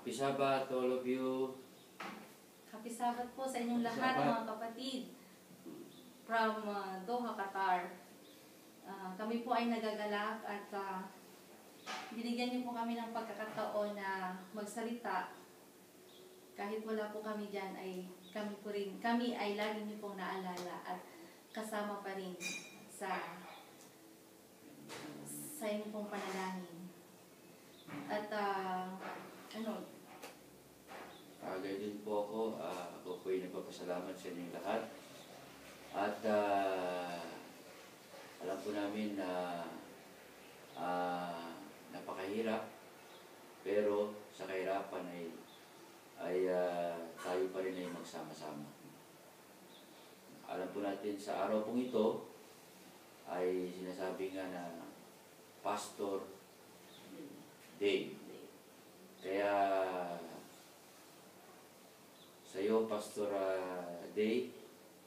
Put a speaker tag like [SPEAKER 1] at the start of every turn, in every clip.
[SPEAKER 1] Happy Sabbath to all of you.
[SPEAKER 2] Happy Sabbath po sa inyong lahat mga kapatid from Doha, Qatar. Kami po ay nagagalak at binigyan niyo po kami ng pagkakataon na magsalita. Kahit wala po kami dyan, ay kami ay lagi niyo pong naalala at kasama pa rin sa inyong pong panalangin. At
[SPEAKER 1] Gaya din po ako. Ako po ay nagpapasalamat sa inyong lahat. At alam po namin na napakahirap. Pero sa kahirapan ay tayo pa rin ay magsama-sama. Alam po natin sa araw pong ito ay sinasabi nga na Pastor Day. Kaya sa iyo, Pastor Day,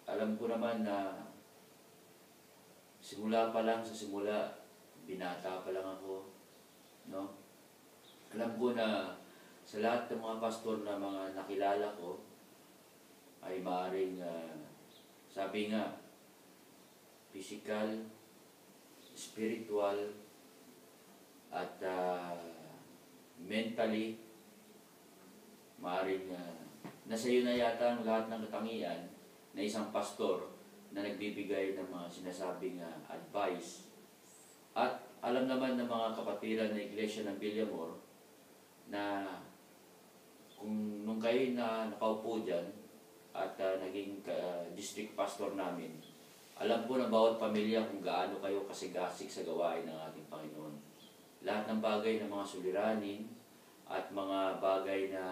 [SPEAKER 1] alam ko naman na simula, binata pa lang ako, no? Alam ko na sa lahat ng mga pastor na mga nakilala ko ay maaaring, sabi nga, physical, spiritual, at mentally, maaaring nasa iyo na yata ang lahat ng katangian na isang pastor na nagbibigay ng mga sinasabing advice. At alam naman ng mga kapatiran na Iglesia ng Villamor na nung kayo na nakaupo dyan at naging district pastor namin, alam po ng bawat pamilya kung gaano kayo kasigasig sa gawain ng ating Panginoon. Lahat ng bagay ng mga suliranin at mga bagay na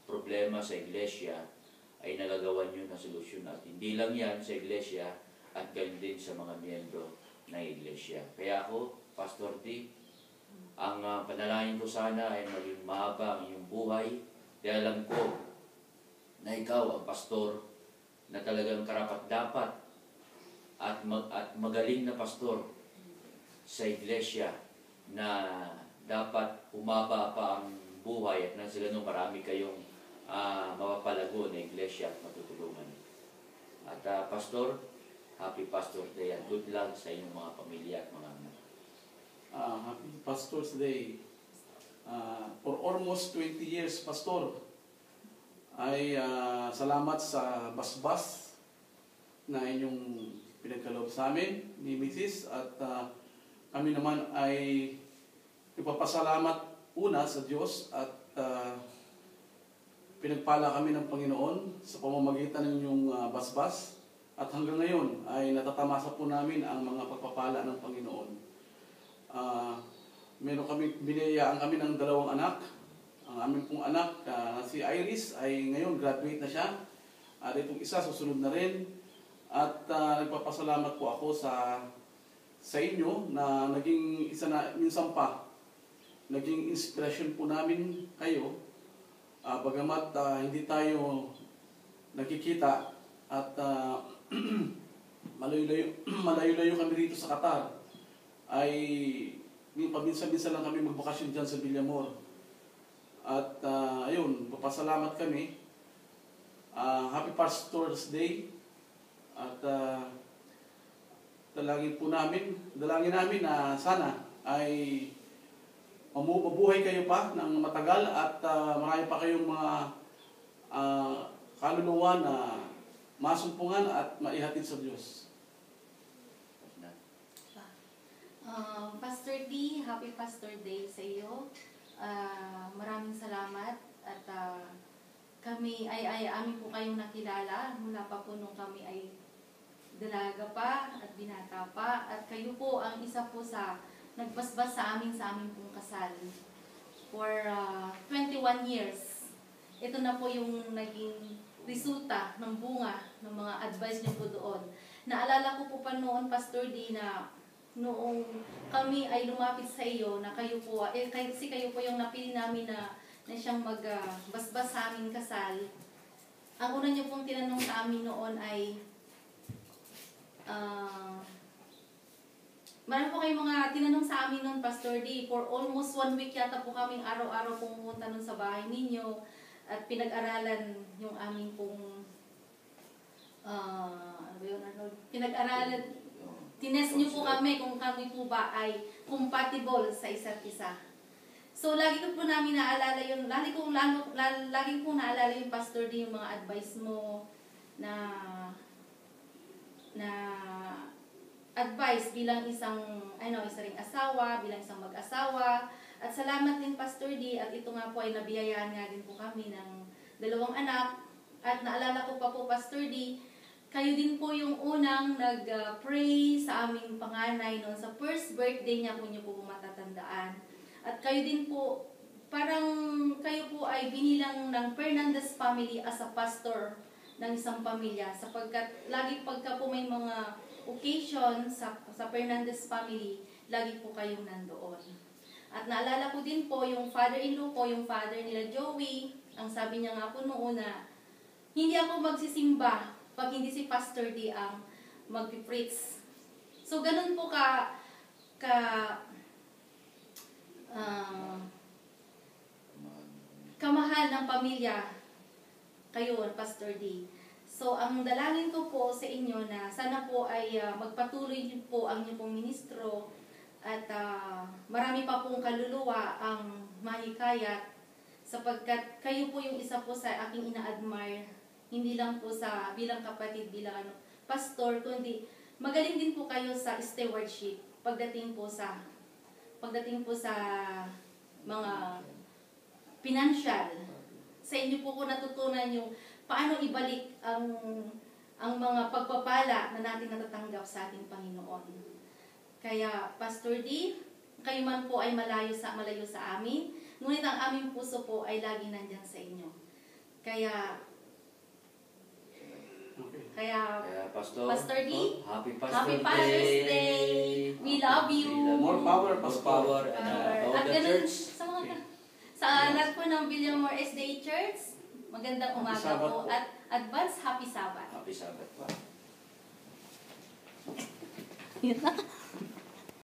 [SPEAKER 1] problema sa iglesia ay nagagawa nyo na solusyon at hindi lang yan sa iglesia at ganyan din sa mga miyembro ng iglesia. Kaya ako, Pastor D, ang panalangin ko sana ay maging mahaba ang iyong buhay dahil alam ko na ikaw ang pastor na talagang karapat-dapat at magaling na pastor sa iglesia na dapat humaba pa ang buhay at nang sila nung marami kayong mapapalago na iglesia at matutulungan. At Pastor, Happy Pastor Day at good luck sa inyong mga pamilya at mga anak.
[SPEAKER 3] Happy Pastor's Day. For almost 20 years, Pastor, ay salamat sa basbas na inyong pinagkaloob sa amin ni Mrs. At kami naman ay ipapasalamat una sa Diyos at pinagpala kami ng Panginoon sa pamamagitan ng inyong basbas at hanggang ngayon ay natatamasa po namin ang mga pagpapala ng Panginoon. Meron kami, biniyayaan kami ng 2 anak. Ang aming pong anak, si Iris, ay ngayon graduate na siya. At itong isa susunod na rin. At nagpapasalamat po ako sa inyo na naging isa na minsan pa naging inspirasyon po namin kayo. Bagamat hindi tayo nakikita at malayo-layo kami rito sa Qatar, ay paminsan-minsan lang kami magbakasyon dyan sa Villamor. At ayun, papasalamat kami. Happy Pastor's Day. At dalangin namin na sana ay mabuhay kayo pa ng matagal at marami pa kayong mga kaluluwa na masumpungan at maihatid sa Diyos.
[SPEAKER 2] Pastor D, Happy Pastor Day sa iyo. Maraming salamat at kami amin po kayong nakilala mula pa po nung kami ay dalaga pa at binata pa at kayo po ang isa po sa nagbasbas sa amin pong kasal for 21 years. Ito na po yung naging resulta ng bunga ng mga advice niyo po doon. Naalala ko po pa noon, Pastor D, na noong kami ay lumapit sa iyo na kayo po, kasi kayo po yung napili namin na siyang magbasbas sa aming kasal. Ang una niyo pong tinanong sa amin noon ay marami po kayong mga tinanong sa amin noon, Pastor D. For almost 1 week yata po kaming araw-araw pumunta nun sa bahay ninyo at pinag-aralan yung aming pong pinag-aralan, tinest nyo po kami kung kami po ba ay compatible sa isa't isa. So, lagi ko po namin naalala yun, lagi ko naalala yung Pastor D, yung mga advice mo na advice bilang isa ring asawa, bilang isang mag-asawa. At salamat din Pastor D, at ito nga po ay nabiyayaan nga din po kami ng 2 anak. At naalala ko pa po Pastor D, kayo din po yung unang nag-pray sa aming panganay noon sa first birthday niya, kung niyo po matatandaan. At kayo din po, parang kayo po ay binilang ng Fernandez family as a pastor ng isang pamilya, sapagkat lagi pagka po may mga occasion sa Fernandez family, lagi po kayong nandoon. At naalala ko din po yung father-in-law ko, yung father nila Joey, ang sabi niya nga po noon na hindi ako magsisimba pag hindi si Pastor D ang mag-preach. So ganun po kamahal ng pamilya kayo, Pastor D. So, ang dalangin ko po sa inyo na sana po ay magpatuloy po ang inyong pong ministro at marami pa pong kaluluwa ang mahikayat, sapagkat kayo po yung isa po sa aking ina-admire, hindi lang po sa bilang kapatid, bilang pastor, kundi magaling din po kayo sa stewardship pagdating po sa mga financial. Sa inyo po ko natutunan yung paano ibalik ang mga pagpapala na natin natatanggap sa ating Panginoon. Kaya, Pastor D, kayo man po ay malayo sa amin, ngunit ang aming puso po ay lagi nandyan sa inyo. Kaya
[SPEAKER 1] Pastor
[SPEAKER 2] D,
[SPEAKER 1] Happy
[SPEAKER 2] Happy
[SPEAKER 1] Pastor
[SPEAKER 2] Father's
[SPEAKER 1] Day!
[SPEAKER 2] Day! We love you!
[SPEAKER 3] More power,
[SPEAKER 1] More
[SPEAKER 3] Pastor.
[SPEAKER 1] power and all
[SPEAKER 2] At
[SPEAKER 1] the
[SPEAKER 2] ganun,
[SPEAKER 1] church.
[SPEAKER 2] sa lahat po ng Villamor SDA Church, magandang
[SPEAKER 3] Happy
[SPEAKER 2] umaga
[SPEAKER 3] Sabbath
[SPEAKER 2] po
[SPEAKER 3] po.
[SPEAKER 2] at advance Happy Sabbath.
[SPEAKER 1] Happy Sabbath pa.
[SPEAKER 2] Yun na.